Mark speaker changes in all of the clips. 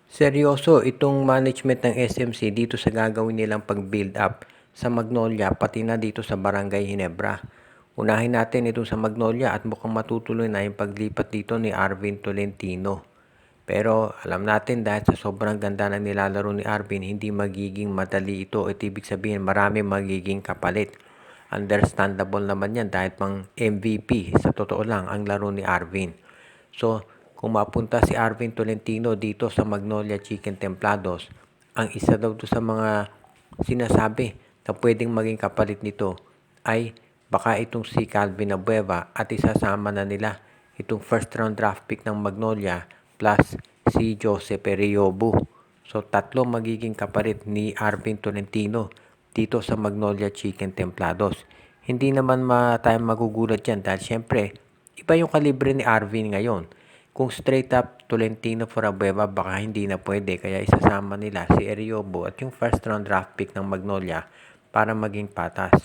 Speaker 1: Seryoso itong management ng SMC dito sa gagawin nilang pag-build up sa Magnolia pati na dito sa Barangay Ginebra. Unahin natin itong sa Magnolia at mukhang matutuloy na yung paglipat dito ni Arvin Tolentino. Pero alam natin dahil sa sobrang ganda na nilalaro ni Arvin, hindi magiging madali ito. Ito ibig sabihin marami magiging kapalit. Understandable naman yan dahil pang MVP sa totoo lang ang laro ni Arvin. So, kung mapunta si Arvin Tolentino dito sa Magnolia Chicken Templados, ang isa daw to sa mga sinasabi na pwedeng maging kapalit nito ay baka itong si Calvin Abueva at isasama na nila itong first round draft pick ng Magnolia plus si Joseph Periobu. So, tatlo magiging kapalit ni Arvin Tolentino dito sa Magnolia Chicken Templados. Hindi naman tayo magugulat yan dahil syempre, iba yung kalibre ni Arvin ngayon. Kung straight up Tolentino for Abueva, baka hindi na pwede. Kaya isasama nila si Eriobo at yung first round draft pick ng Magnolia para maging patas.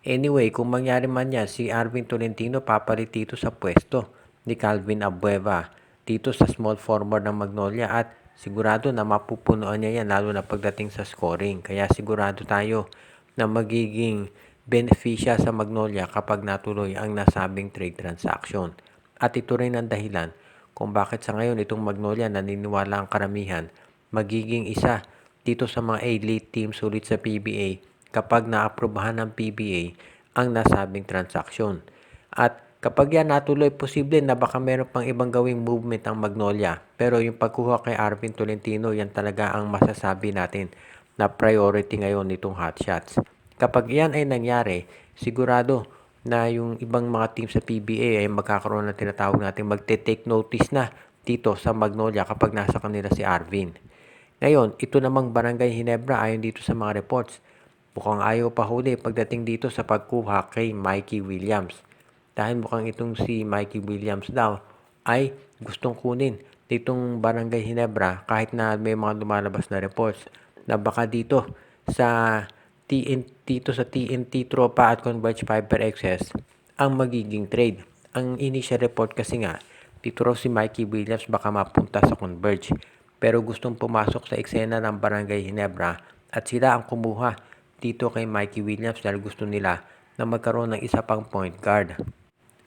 Speaker 1: Anyway, kung mangyari man yan, si Arvin Tolentino papalit dito sa pwesto ni Calvin Abueva dito sa small forward ng Magnolia at sigurado na mapupunuan niya yan lalo na pagdating sa scoring. Kaya sigurado tayo na magiging benepisya sa Magnolia kapag natuloy ang nasabing trade transaction. At ito rin ang dahilan kung bakit sa ngayon itong Magnolia naniniwala ang karamihan magiging isa dito sa mga elite teams ulit sa PBA kapag naaprubahan ng PBA ang nasabing transaction. At kapag yan natuloy, posible na baka meron pang ibang gawing movement ang Magnolia. Pero yung pagkuha kay Arvin Tolentino, yan talaga ang masasabi natin na priority ngayon nitong hotshots. Kapag yan ay nangyari, sigurado na yung ibang mga team sa PBA ay magkakaroon ng tinatawag natin magte-take notice na dito sa Magnolia kapag nasa kanila si Arvin. Ngayon, ito namang Barangay Ginebra ayon dito sa mga reports. Mukhang ayaw pa huli pagdating dito sa pagkuha kay Mikey Williams. Dahil mukhang itong si Mikey Williams daw ay gustong kunin ditong Barangay Ginebra kahit na may mga lumalabas na reports na baka dito sa TNT Tropa at Converge Fiber XS ang magiging trade. Ang initial report kasi nga, dito raw si Mikey Williams baka mapunta sa Converge. Pero gustong pumasok sa eksena ng Barangay Ginebra at sila ang kumuha dito kay Mikey Williams dahil gusto nila na magkaroon ng isa pang point guard.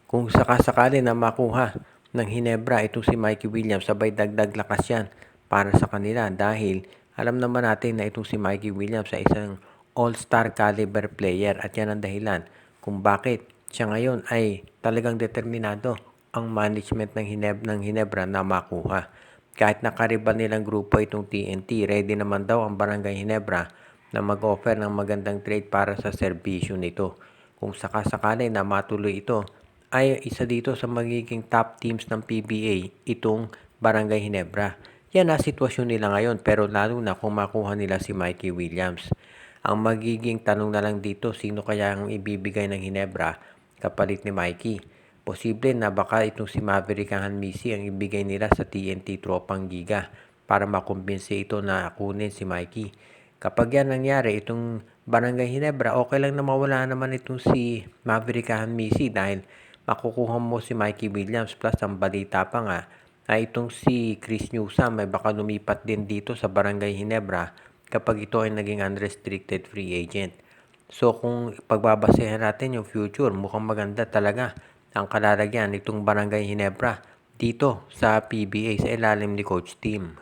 Speaker 1: Kung sakasakali na makuha ng Ginebra itong si Mikey Williams, sabay dagdag lakas yan para sa kanila dahil alam naman natin na itong si Mikey Williams ay isang all-star caliber player at yan ang dahilan kung bakit siya ngayon ay talagang determinado ang management ng Ginebra na makuha. Kahit nakaribal nilang grupo itong TNT, ready naman daw ang Barangay Ginebra na mag-offer ng magandang trade para sa serbisyo nito. Kung sakasakali na matuloy ito, ay isa dito sa magiging top teams ng PBA itong Barangay Ginebra. Yan ang sitwasyon nila ngayon pero lalo na kung makuha nila si Mikey Williams. Ang magiging tanong na lang dito, sino kaya ang ibibigay ng Ginebra kapalit ni Mikey? Posible na baka itong si Maverick Hanmisi ang ibigay nila sa TNT Tropang Giga para makumbinsi ito na kunin si Mikey. Kapag yan nangyari, itong Barangay Ginebra, okay lang na mawala naman itong si Maverick Hanmisi dahil makukuha mo si Mikey Williams plus ang balita pa nga ay itong si Chris Newsome ay baka lumipat din dito sa Barangay Ginebra kapag ito ay naging unrestricted free agent. So kung pagbabasehan natin yung future, mukhang maganda talaga ang kalalagyan nitong Barangay Ginebra dito sa PBA sa ilalim ni Coach Tim.